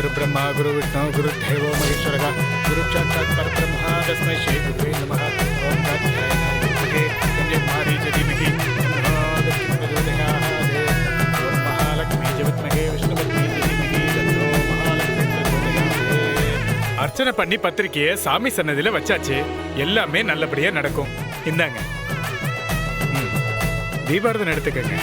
गुरु ब्रह्मा गुरु विष्णु गुरु देवो महेश्वरः गुरु साक्षात् परब्रह्म तस्मै श्री गुरुवे नमः। ओम कात्यायनाय विद्महे मारीच धीमहि तन्नो प्रचोदयात्। ओम महालक्ष्मी च विद्महे विष्णुपत्नी च धीमहि तन्नो महालक्ष्मी प्रचोदयात्। அர்ச்சனை பண்ணி பத்திரிக்கையை சாமி சன்னதியில வச்சாச்சு. எல்லாமே நல்லபடியா நடக்கும். இந்தாங்க தீபாரதனை எடுத்துக்கங்க.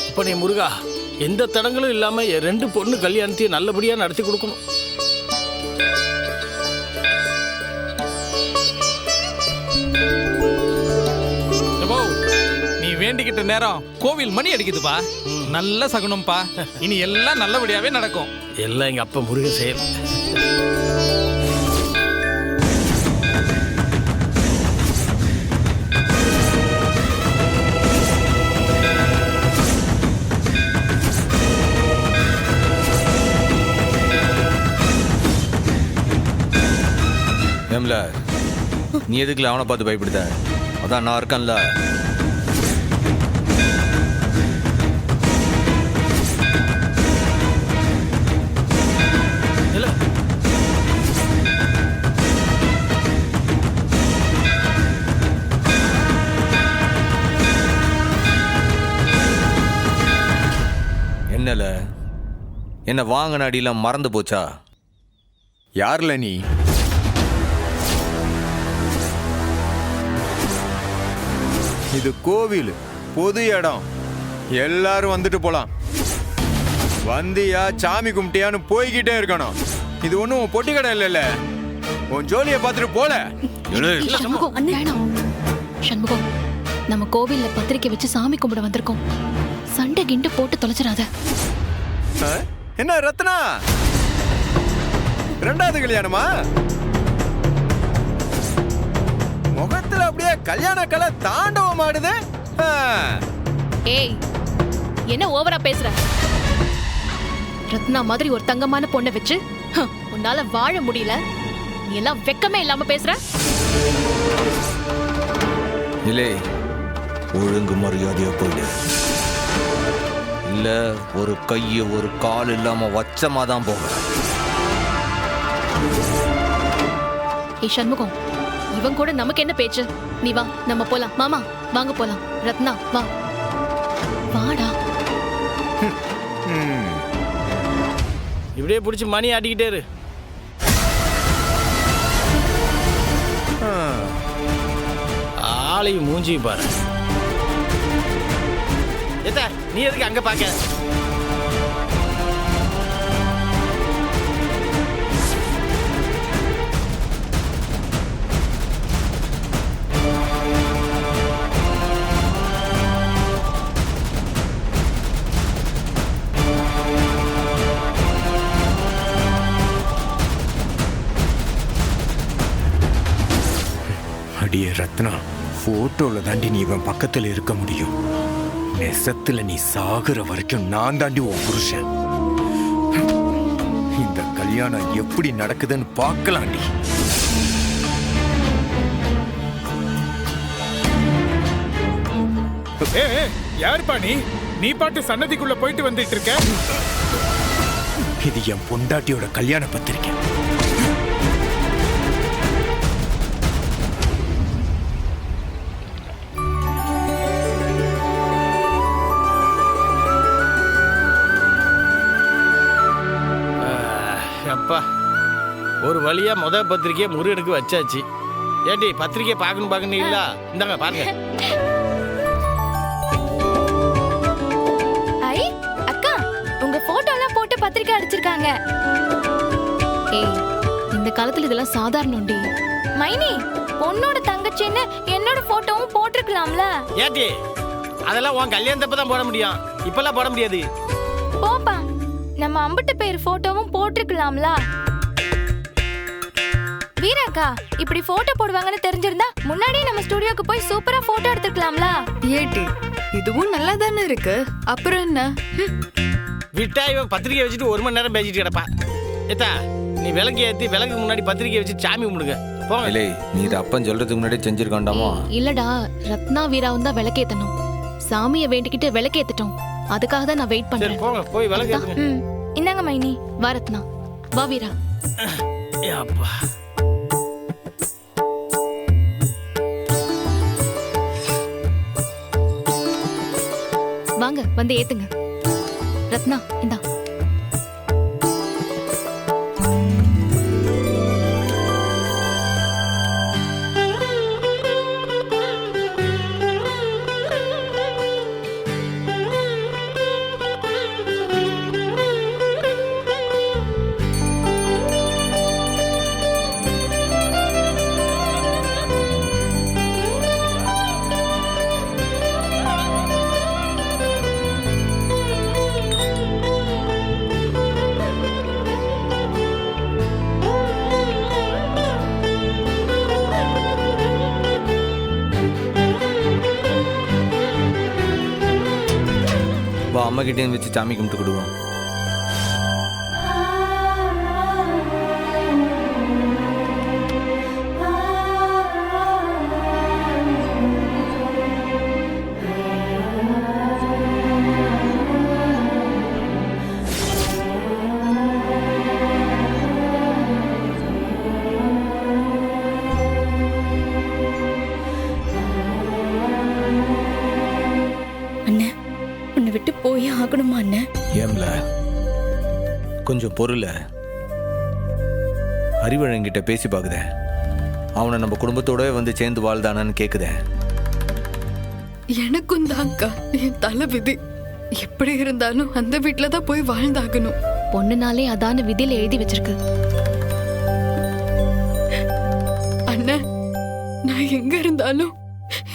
அப்பனே முருகா, எந்த தடங்களும் இல்லாம என் 2 பொண்ணு கல்யாணத்தையும் நல்லபடியா நடத்தி கொடுக்கணும். நீ வேண்டிக்கிட்ட நேரம் கோவில் மணி அடிக்குதுப்பா. நல்ல சகுனம்ப்பா. இனி எல்லாம் நல்லபடியாவே நடக்கும். எல்லாம் எங்க அப்பா முருகன் செயல். ஏம்ல, நீ எதுக்குல அவனை பார்த்து பயப்படுத? அதான் நான் இருக்கேன்ல. என்னல, என்ன வாங்கின அடியெல்லாம் மறந்து போச்சா? யார்ல நீ? இது கோவில், பொது இடம், எல்லாரும் வந்துட்டு போலாம். வந்தியா சாமி கும்பிட்டியான்னு போய்கிட்டே இருக்கணும். இது ஒன்றும் பொட்டி கடை இல்லைல்ல, உன் ஜோலியை பார்த்துட்டு போல. சண்முகம், வேணாம். சண்முகம், நம்ம கோவில்ல பத்திரிக்கை வச்சு சாமி கும்பிட வந்திருக்கோம். சண்டை கிண்டு போட்டு தொலைச்சிடாத. என்ன ரத்னா, 2வது கல்யாணமா? முகத்துல அப்படியே கல்யாண கலை தாண்டவம் ஆடுது. ஏய், என்ன ஓவரா பேசுற? ரத்னா மாதிரி ஒரு தங்கமான பொண்ணை வச்சு உன்னால வாழ முடியல. நீ எல்லாம் வெக்கமே இல்லாம பேசுற. இல்லை, ஒழுங்கு மரியாதையா போயிடு. இல்ல ஒரு கைய ஒரு கால் இல்லாம வச்சமாதான் போக. ஏய் சண்முகம், இவன் கூட நமக்கு என்ன பேச்சு? நீ வா, நம்ம போலாம். மாமா வாங்க போலாம். ரத்னா வா, வாடா. இப்படியே பிடிச்சி மணி ஆட்டிக்கிட்டே இரு. ஆளையும் மூஞ்சியும் பாரு. நீ எதுக்கு அங்க பாக்க? அடியே ரத்னா, போட்டோல தாண்டி நீ இவன் பக்கத்துல இருக்க முடியும். நெசத்துல நீ சாகுற வரைக்கும் நான் தாண்டி உன் புருஷன். இந்த கல்யாணம் எப்படி நடக்குதுன்னு பார்க்கலாண்டி. யாருப்பா நீ? நீ பாட்டு சன்னதிக்குள்ள போயிட்டு வந்துட்டு இருக்க. இது என் பொண்டாட்டியோட கல்யாண பத்திரிக்கை. அப்பா, ஒரு வழியா முதல் பத்திரிக்கையை முருகனுக்கு வச்சாச்சு. ஏண்டி பத்திரிக்கையை பார்க்கணும் இல்ல? இந்தாங்க பாருங்க. ஐ அக்கா, உங்க போட்டோ எல்லாம் போட்டு பத்திரிக்கை அடிச்சிருக்காங்க. ஏய், இந்த காலத்துல இதெல்லாம் சாதாரணம்டி. மைனி, பொண்ணோட தங்கச்சின்னு என்னோட போட்டோவும் போட்டிருக்கலாம்ல. ஏண்டி அதெல்லாம் உன் கல்யாணத்தப்ப தான் போட முடியும், இப்பெல்லாம் போட முடியாது. போப்பா, நம்ம அம்பிட்டு பேர் போட்டோவும் போட்டிருக்கலாம்ல. வீராக்கா, இப்படி போட்டோ போடுவாங்கன்னு தெரிஞ்சிருந்தா முன்னாடியே நம்ம ஸ்டுடியோக்கு போய் சூப்பரா போட்டோ எடுத்துக்கலாம்ல. ஏட்டி இதுவும் நல்லா தானே இருக்கு. அப்புறம் என்ன? விட்டா இவன் பத்திரிக்கை வச்சுட்டு 1 மணி நேரம் பேசிட்டு கிடப்பா. ஏத்தா நீ விளக்கு ஏத்தி விளக்கு முன்னாடி பத்திரிக்கை வச்சு சாமி கும்பிடுங்க போங்க. இல்லை நீ இது அப்பன் சொல்றதுக்கு முன்னாடி செஞ்சிருக்காண்டாமா? இல்லடா, ரத்னா வீராவும் தான் விளக்கேத்தணும். சாமியை வேண்டிக்கிட்டு விளக்கேத்துட்டோம். அதுக்காக தான் நான் வெயிட் சரி பண்றேன். போங்க போய் விளக்கு ஏத்துங்க. ம் இந்தாங்க மைனி. வா ரத்னா, வா வீரா. ஏ அப்பா வாங்க வந்து ஏத்துங்க. ரத்னா இந்தா. வா அம்மா கிட்டே வச்சு சாமி கும்பிட்டு கொடுவோம். அண்ணே, உன்னை விட்டு போய் ஆகணுமா அண்ணே? ஏம்ல கொஞ்சம் பொருள அறிவழங்கிட்ட பேசி பாக்குதே. அவனை நம்ம குடும்பத்தோட வந்து சேர்ந்து வாழ்தானான்னு கேக்குதே. எனக்கும் தான்க்கா என் தலை விதி. எப்படி இருந்தாலும் அந்த வீட்டுல தான் போய் வாழ்ந்தாகணும். பொண்ணுனாலே அதான விதியில எழுதி வச்சிருக்கு. அண்ணே, நான் எங்க இருந்தாலும்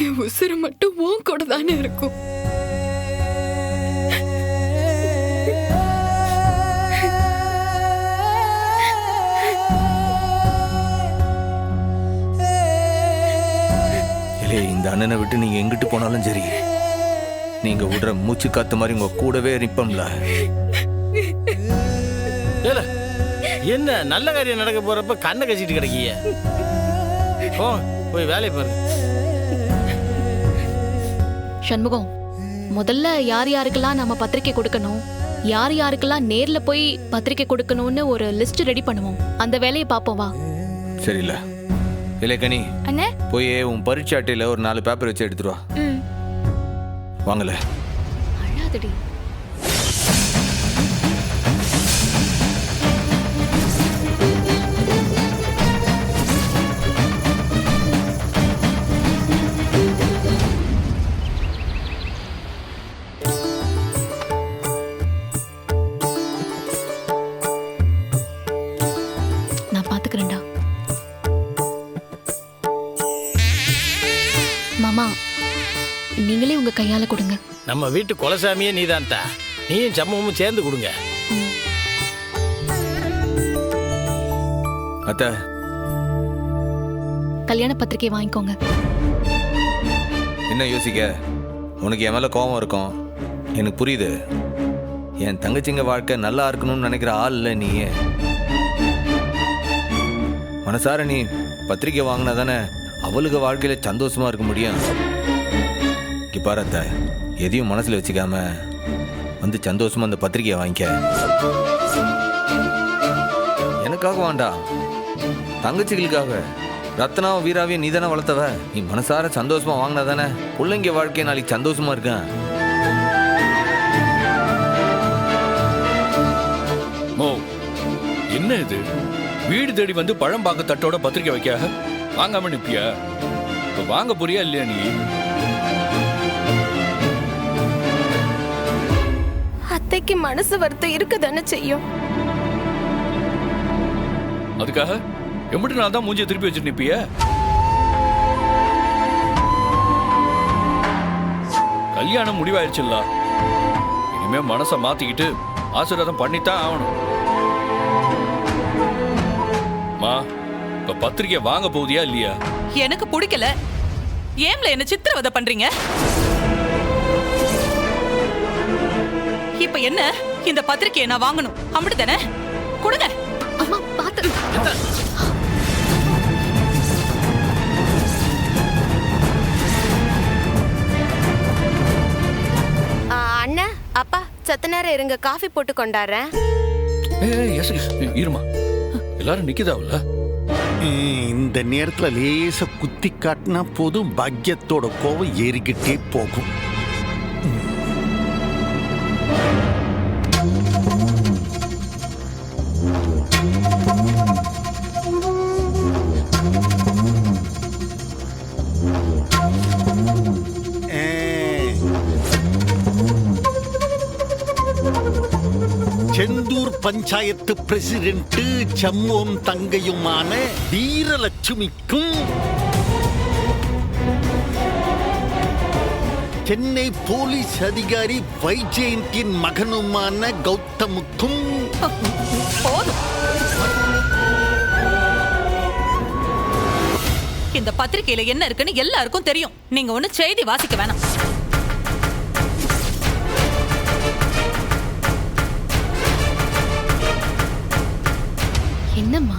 என் உசுறு மட்டும் உன் கூட தானே இருக்கும். இல்லை இந்த அண்ணனை விட்டு நீங்க எங்கிட்டு போனாலும் சரி, நீங்க விடுற மூச்சு காத்து மாதிரி உங்க கூடவே நிப்பம்ல. ஏல என்ன நல்ல காரியம் நடக்க போறப்ப கண்ணை கசிட்டு கிடக்கீங்க. போய் வேலையை பாருங்க. சண்முகம், முதல்ல யார் யாருக்கெல்லாம் நம்ம பத்திரிக்கை கொடுக்கணும், யார் யாருக்கெல்லாம் நேர்ல போய் பத்திரிக்கை கொடுக்கணும்னு ஒரு லிஸ்ட் ரெடி பண்ணுவோம். அந்த வேலையை பார்ப்போம் வா. சரியில்ல இல்லை கனி, அண்ணே. போய் உன் பரீட்சை அட்டையில ஒரு 4 பேப்பர் வச்சு எடுத்துட்டு வா. ம் வாங்கல அழாதடி. நான் பாத்துக்கிறேன்டா. மாமா, நீங்களே உங்க கையால கொடுங்க. நம்ம வீட்டு குலசாமியே நீதான்டா. நீயும் சம்மமும் சேர்ந்து கொடுங்க. அத்தை கல்யாண பத்திரிக்கை வாங்கிக்கோங்க. என்ன யோசிக்க? உனக்கு என் மேல கோபம் இருக்கும், எனக்கு புரியுது. என் தங்கச்சிங்க வாழ்க்கை நல்லா இருக்கணும்னு நினைக்கிற ஆள் இல்லை நீ. மனசார நீ பத்திரிக்கை வாங்கினா தானே அவளுக்கு வாழ்க்கையில சந்தோஷமா இருக்க முடியும். பாரத்த எதையும் மனசுல வச்சுக்காம வந்து சந்தோஷமா அந்த பத்திரிக்கையை வாங்கிக்க. எனக்காக வேண்டாம், தங்கச்சிகளுக்காக. ரத்னாவும் வீராவையும் நீ தானே வளர்த்தவ. நீ மனசார சந்தோஷமா வாங்கினா தானே பிள்ளைங்க வாழ்க்கை நாளைக்கு சந்தோஷமா இருக்கேன். என்ன இது? வீடு தேடி வந்து பழம் பாக்க தட்டோட பத்திரிக்கை வைக்க வாங்காம நிப்பியா? இப்ப வாங்க போறியா இல்லையா நீ? அத்தைக்கு மனசு வருத்தம் இருக்கதானே செய்யும். அதுக்காக எம்பிட்டு நாள் தான் மூஞ்சியை திருப்பி வச்சுட்டு நிப்பிய? கல்யாணம் முடிவாயிருச்சுல்ல, இனிமே மனசை மாத்திக்கிட்டு ஆசீர்வாதம் பண்ணித்தான் ஆகணும். மா, இப்ப பத்திரிக்கை வாங்க போகுதியா இல்லையா? எனக்கு பிடிக்கல. ஏம்ல என்ன சித்திரவதை பண்றீங்க? இப்ப என்ன, இந்த பத்திரிக்கையை நான் வாங்கணும் அப்படித்தானே? கொடுங்க. அம்மா பாத்து. அண்ணா, அப்பா சத்த நேரம் இருங்க, காஃபி போட்டு கொண்டாடுறேன். இருமா, எல்லாரும் நிக்குதாவுல. இந்த நேரத்துல லேச குத்தி காட்டினா போதும், பாக்கியத்தோட கோவம் ஏறிக்கிட்டே போகும். செந்தூர் பஞ்சாயத்து பிரசிடென்ட் சம்முவும் தங்கையுமான வீரலட்சுமிக்கும் சென்னை போலீஸ் அதிகாரி வைஜெயந்தின் மகனுமான கௌதமுக்கும் போதும். இந்த பத்திரிக்கையில என்ன இருக்குன்னு எல்லாருக்கும் தெரியும். நீங்க ஒண்ணு செய்தி வாசிக்க வேணாம். என்னம்மா,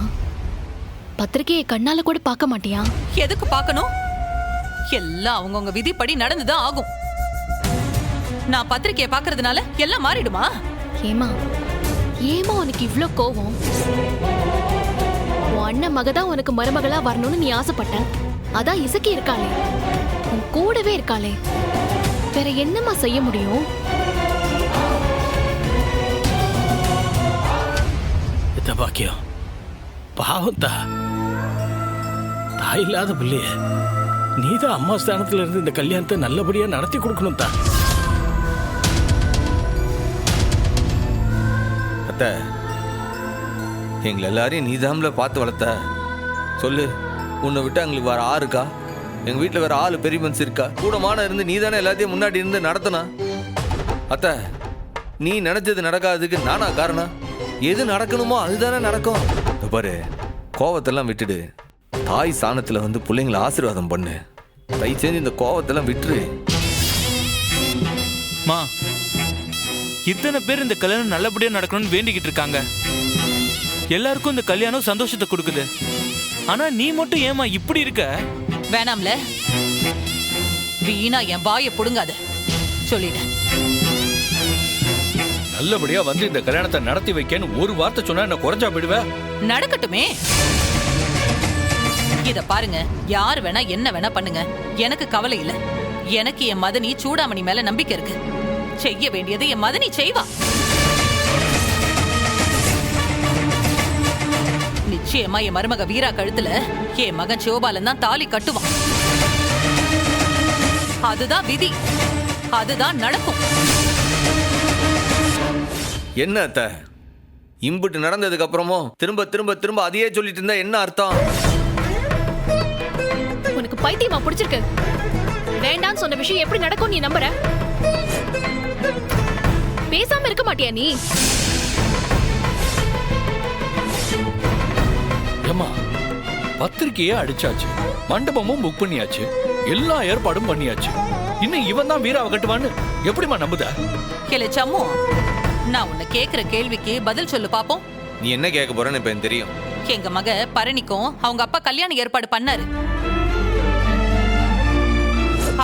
பத்திரிக்கையை கண்ணால கூட பார்க்க மாட்டியா? எதுக்கு பார்க்கணும்? எல்லாம் அவங்கவுங்க விதிப்படி நடந்துதான் ஆகும். நான் பத்திரிக்கையை பார்க்கறதுனால எல்லாம் மாறிடுமா? ஏமா உனக்கு இவ்ளோ கோவம்? உன் அண்ணன் மகதான் உனக்கு மருமகளா வரணும்னு நீ ஆசைப்பட்ட. அதான் இசக்கி இருக்காளே, உன் கூடவே இருக்காளே, வேற என்னம்மா செய்ய முடியும்? பாக்கியம் பாவம் தாய் இல்லாத பிள்ளைய நீதான் அம்மா ஸ்தானத்துல இருந்து இந்த கல்யாணத்தை நல்லபடியா நடத்தி கொடுக்கணும் தான். அத்தை, எங்களை எல்லாரையும் நீதாம்ல பார்த்து வளர்த்த. சொல்லு, உன்னை விட்டு எங்களுக்கு வேற ஆறு இருக்கா? எங்க வீட்டில் வேற 6 பெரிய மனுஷன் இருக்கா? கூடமான இருந்து நீ தானே எல்லாத்தையும் முன்னாடி இருந்து நடத்தினா. அத்தை, நீ நினைச்சது நடக்காததுக்கு நானா காரணம்? எது நடக்கணுமோ அதுதானே நடக்கும். பாரு, கோவத்தெல்லாம் விட்டுடு. தாய் ஸ்தானத்துல வந்து பிள்ளைங்களை ஆசீர்வாதம் பண்ணு. தயவு செஞ்சு இந்த கோவத்தெல்லாம் விட்டுரு. மா, இத்தனை பேர் இந்த கல்யாணம் நல்லபடியா நடக்கணும்னு வேண்டிக்கிட்டு இருக்காங்க. எல்லாருக்கும் இந்த கல்யாணம் சந்தோஷத்தை கொடுக்குது. ஆனா நீ மட்டும் ஏமா இப்படி இருக்க? வேணாம்ல, வீணா என் வாயை புடுங்காத சொல்லிட்டேன். நல்லபடியா வந்து இந்த கல்யாணத்தை நடத்தி வைக்கன்னு ஒரு வார்த்தை சொன்னா என்ன குறைஞ்சா போயிடுவ? நடக்கட்டுமே. இத பாருங்க, யார் வேணா என்ன வேணா பண்ணுங்க, எனக்கு கவலை இல்ல. எனக்கு என் மதனி சூடாமணி மேல நம்பிக்கை இருக்கு. செய்ய வேண்டியது என் மதனி செய்வா. நிச்சயமா என் மருமக வீரா கழுத்துல என் மகன் சிவபாலன் தான் தாலி கட்டுவான். அதுதான் விதி, அதுதான் நடக்கும். என்ன அத்தை, இம்புட்டு நடந்ததுக்கு அப்புறமும் திரும்ப திரும்ப திரும்ப அதையே சொல்லிட்டு இருந்தா என்ன அர்த்தம்? உனக்கு பைத்தியமா பிடிச்சிருக்கு? வேண்டான்னு சொன்ன விஷயம் எப்படி நடக்கும் நீ நம்புற? பேசாம இருக்க மாட்டியா நீ? ஏமா, பத்திரிக்கையே அடிச்சாச்சு, மண்டபமும் புக் பண்ணியாச்சு, எல்லா ஏற்பாடும் பண்ணியாச்சு. இன்னும் இவன் தான் வீராவை கட்டுவான்னு எப்படிமா நம்புத? கேளு சம்மு, நான் உன்னை கேக்குற கேள்விக்கு பதில் சொல்லு பாப்போம். நீ என்ன கேட்க போறன்னு இப்ப எனக்கு தெரியும். எங்க மக பரணிக்கும் அவங்க அப்பா கல்யாண ஏற்பாடு பண்ணாரு.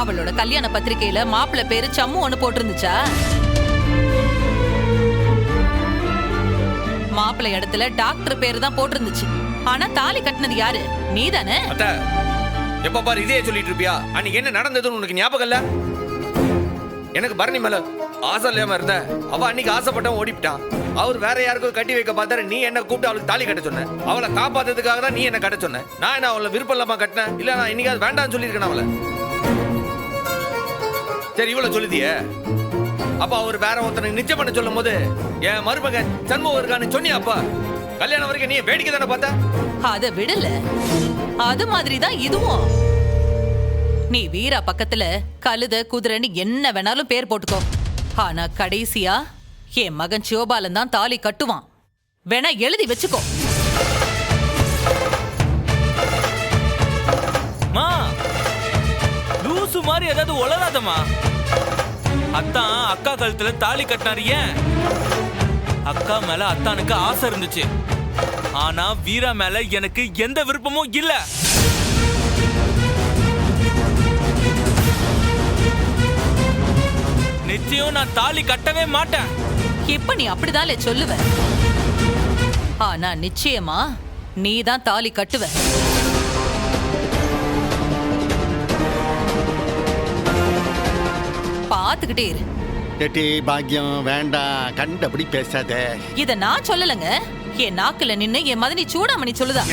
அவளோட கல்யாண பத்திரிக்கையில மாப்பிள்ளை பேரு சம்மு ஒண்ணு போட்டிருந்துச்சா? மாப்பிள்ளை இடத்துல டாக்டர் பேரு தான் போட்டிருந்துச்சு. ஆனா தாலி கட்டினது யாரு? நீதானே? அத்தை, எப்ப பாரு இதே சொல்லிட்டு இருப்பியா? அன்னைக்கு என்ன நடந்ததுன்னு உனக்கு ஞாபகம் இல்ல? எனக்கு பரணி மேல ஆசை இல்லாம இருந்த அவ அன்னைக்கு ஆசைப்பட்டவன் ஓடிவிட்டான். அவர் வேற யாருக்கும் கட்டி வைக்க பார்த்தாரு. நீ என்ன கூப்பிட்டு அவளுக்கு தாலி கட்ட சொன்ன. அவளை காப்பாத்துறதுக்காக தான் நீ என்ன கட்ட சொன்ன. நான் என்ன அவளை விருப்பம் இல்லாம கட்டினேன்? இல்ல நான் இன்னைக்கு வேண்டாம்னு சொல்லியிருக்கேன் அவளை. சரி, இவ்வளவு சொல்லுதியே, அப்ப அவர் வேற ஒருத்தனை நிச்சயம் பண்ண சொல்லும் போது என் மருமகன் சண்முகம் இருக்கான்னு சொன்னியாப்பா? கல்யாணம் வரைக்கும் நீ வேடிக்கை தானே பார்த்த? அத விடல, அது மாதிரிதான் இதுவும். நீ வீரா பக்கத்துல கழுத குதிரைன்னு என்ன வேணாலும் பேர் போட்டுக்கோ. ஆனா கடைசியா என் மகன் சிவபாலன் தான் தாலி கட்டுவான். வேணா எழுதி வச்சுக்கோ. மா, லூசு மாதிரி ஏதாவது உளராதமா. அத்தான் அக்கா கழுத்துல தாலி கட்டினாரு. ஏன்? அக்கா மேல அத்தானுக்கு ஆசை இருந்துச்சு. ஆனா வீரா மேல எனக்கு எந்த விருப்பமும் இல்ல. நிச்சயம் நான் தாலி கட்டவே மாட்டேன். இப்ப நீ அப்படிதான் சொல்லுவ. ஆனா நிச்சயமா நீதான் தாலி கட்டுவ. பாத்துக்கிட்டே இரு. ஏட்டி பாக்கியம் வேண்டாம், கண்டபடி பேசாத. இத நான் சொல்லலங்க, என் நாக்குல நின்னு என் மதனி சூடாமணி சொல்லுதா.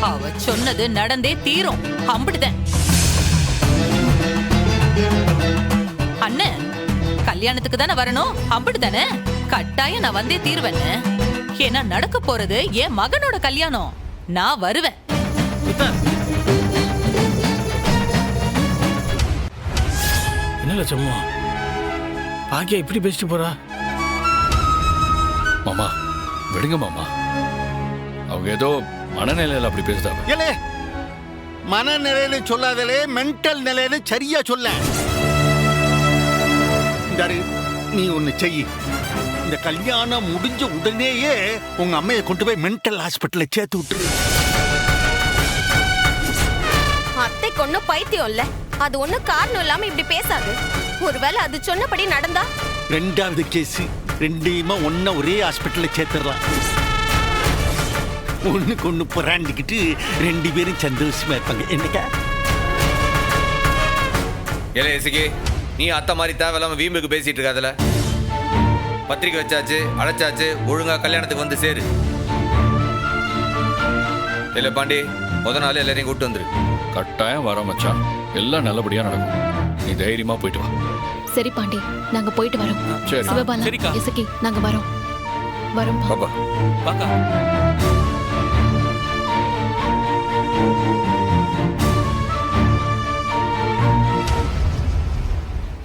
அவ சொன்னது நடந்தே தீரும். அம்பிடுதேன். அண்ணன் கல்யாணத்துக்கு தானே வரணும், அம்பிடுதானே கட்டாயம் நான் வந்தே தீர்வேன்னு. ஏன்னா நடக்க போறது என் மகனோட கல்யாணம். நான் வருவேன். என்னல சும்மா பாக்கியா இப்படி பேசிட்டு போறா? மாமா விடுங்க மாமா, அவங்க ஏதோ மனநிலையில அப்படி பேசுறாங்க. ஏலே, மனநிலையில சொல்லாதலே, மென்டல் நிலையில சரியா சொல்ல. நீ ஒண்ணு செய். இந்த கல்யாணம் முடிஞ்ச உடனேயே உங்க அம்மையை கொண்டு போய் மென்டல் ஹாஸ்பிட்டல்ல சேர்த்து விட்டுரு. அத்தைக்கு ஒன்னும் பைத்தியம் இல்ல. அது ஒண்ணும் காரணம் இல்லாம இப்படி பேசாது. ஒருவேளை அது சொன்னபடி நடந்தா? ரெண்டாவது கேஸ், ரெண்டையுமா ஒன்னா ஒரே ஹாஸ்பிட்டல்ல சேர்த்துடலாம். ஒண்ணுக்கு ஒண்ணு புறாண்டிக்கிட்டு ரெண்டு பேரும் சந்தோஷமா இருப்பாங்க. என்னக்கா? ஏலே இசக்கி, நீ அத்தை மாதிரி தேவையில்லாம வீம்புக்கு பேசிட்டு இருக்காதுல. பத்திரிக்கை வச்சாச்சு, அழைச்சாச்சு, ஒழுங்கா கல்யாணத்துக்கு வந்து சேரு. இல்ல பாண்டி, முத நாள் எல்லாரையும் கூப்பிட்டு வந்துரு. கட்டாயம் வர மச்சான், எல்லாம் நல்லபடியா நடக்கும். நீ தைரியமா போயிட்டு வா. சரி பாண்டி, நாங்க போயிட்டு வரோம். சரி. சிவபாலா, சரிக்கா. இசக்கி, நாங்க வரோம். வரோம் பாப்பா. பாக்கா.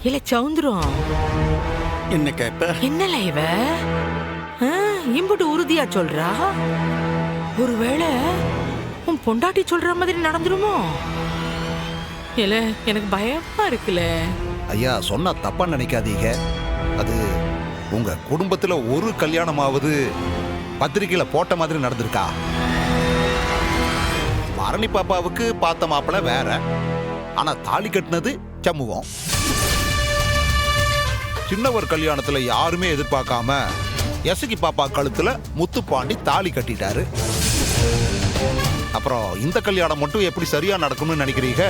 இல்ல சௌந்தரம், என்ன கேப்ப? என்னல இவ இம்புட்டு உறுதியா சொல்றா? ஒருவேளை உன் பொண்டாட்டி சொல்ற மாதிரி நடந்துருமோ? இல்ல எனக்கு பயமா இருக்குல்ல. ஐயா, சொன்னா தப்பா நினைக்காதீங்க. அது உங்க குடும்பத்துல ஒரு கல்யாணமாவது பத்திரிக்கையில போட்ட மாதிரி நடந்திருக்கா? பரணி பாப்பாவுக்கு பார்த்த மாப்பிள்ள வேற, ஆனா தாலி கட்டினது சமூகம். சின்னவர் கல்யாணத்துல யாருமே எதிர்பார்க்காம எசகி பாப்பா கழுத்துல முத்துப்பாண்டி தாலி கட்டிட்டாரு. அப்புறம் இந்த கல்யாணம் மட்டும் எப்படி சரியா நடக்கும்னு நினைக்கிறீங்க?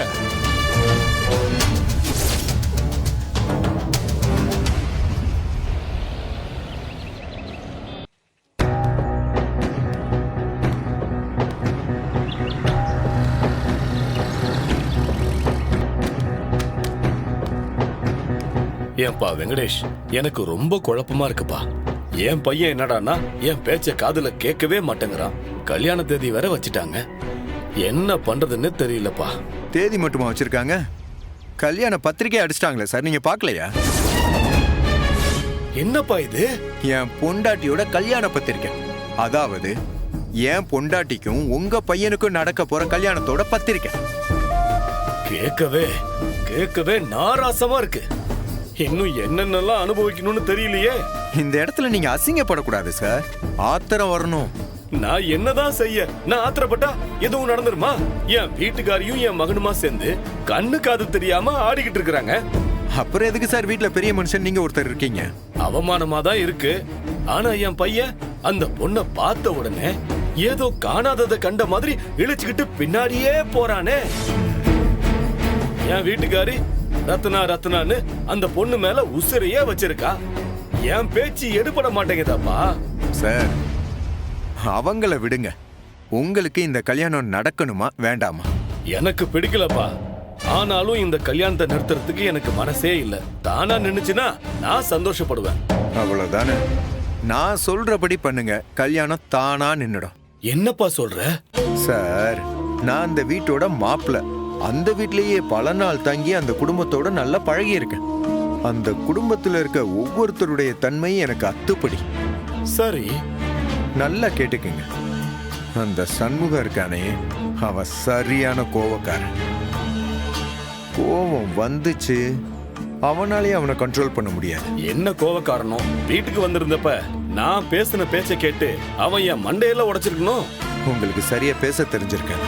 ஏன்பா வெங்கடேஷ், எனக்கு ரொம்ப குழப்பமா இருக்குப்பா. என் பையன் என்னடான்னா என் பேச்ச காதுல கேட்கவே மாட்டேங்கிறான். கல்யாண தேதி வேற வச்சுட்டாங்க. என்ன பண்றதுன்னு தெரியலப்பா. தேதி மட்டுமா வச்சிருக்காங்க? கல்யாண பத்திரிக்கை அடிச்சிட்டாங்களே சார், நீங்க பாக்கலையா? என்னப்பா இது? என் பொண்டாட்டியோட கல்யாண பத்திரிக்கை. அதாவது என் பொண்டாட்டிக்கும் உங்க பையனுக்கும் நடக்க போற கல்யாணத்தோட பத்திரிக்கை. கேட்கவே நாராசமா இருக்கு. இன்னும் என்னென்னலாம் அனுபவிக்கணும்னு தெரியலையே. இந்த இடத்துல நீங்க அசிங்கப்படக்கூடாது சார். ஆத்திரம் வரணும். நான் என்னதான் செய்ய? நான் ஆத்திரப்பட்டா எதுவும் நடந்துருமா? என் வீட்டுக்காரியும் என் மகனுமா சேர்ந்து கண்ணு காது தெரியாம ஆடிக்கிட்டு இருக்கிறாங்க. அப்புறம் எதுக்கு சார் வீட்டுல பெரிய மனுஷன் நீங்க ஒருத்தர் இருக்கீங்க? அவமானமா தான் இருக்கு. ஆனா என் பையன் அந்த பொண்ணை பார்த்த உடனே ஏதோ காணாததை கண்ட மாதிரி இழுச்சுக்கிட்டு பின்னாடியே போறானே. என் வீட்டுக்காரி ரத்னான்னு அந்த பொண்ணு மேல உசிரையே வச்சிருக்கா. என் பேச்சு எடுபட மாட்டேங்குதாப்பா. சார், அவங்கள விடுங்க. உங்களுக்கு இந்த கல்யாணம் நடக்கணுமா வேண்டாமா? எனக்கு பிடிக்கலப்பா. ஆனாலும் இந்த கல்யாணத்தை நிறுத்துறதுக்கு எனக்கு மனசே இல்ல. தானா நின்னுச்சுன்னா நான் சந்தோஷப்படுவேன். அவ்வளவுதானே. நான் சொல்றபடி பண்ணுங்க, கல்யாணம் தானா நின்னுடும். என்னப்பா சொல்ற? சார், நான் அந்த வீட்டோட மாப்பிள்ள. அந்த வீட்லயே பல நாள் தங்கி அந்த குடும்பத்தோட நல்லா பழகி இருக்கேன். அந்த குடும்பத்துல இருக்க ஒவ்வொருத்தருடைய தன்மை எனக்கு அத்துப்படி. சரி, நல்லா கேட்டுக்குங்க. அந்த சண்முகம் இருக்கானே, அவன் சரியான கோவக்காரன். கோவம் வந்துச்சு, அவனாலே அவனை கண்ட்ரோல் பண்ண முடியாது. என்ன கோவக்காரனும் வீட்டுக்கு வந்திருந்தப்ப நான் பேசின பேச்சை கேட்டு அவன் என் மண்டையில உடைச்சிருக்கணும். உங்களுக்கு சரியா பேச தெரிஞ்சிருக்கேன்.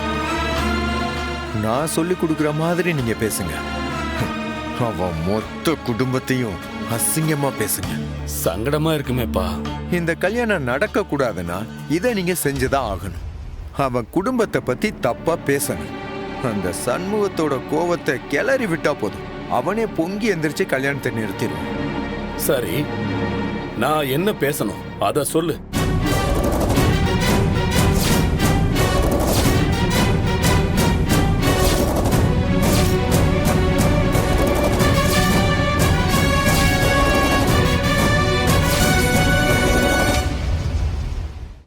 நான் சொல்லி கொடுக்குற மாதிரி நீங்க பேசுங்க. அவன் மொத்த குடும்பத்தையும் அசிங்கமா பேசுங்க. சங்கடமா இருக்குமேப்பா. இந்த கல்யாணம் நடக்க கூடாதுன்னா இதை நீங்க செஞ்சுதான் ஆகணும். அவன் குடும்பத்தை பத்தி தப்பா பேசணும். அந்த சண்முகத்தோட கோவத்தை கிளறி விட்டா போதும், அவனே பொங்கி எந்திரிச்சு கல்யாணத்தை நிறுத்திடுவான். சரி, நான் என்ன பேசணும் அத சொல்லு.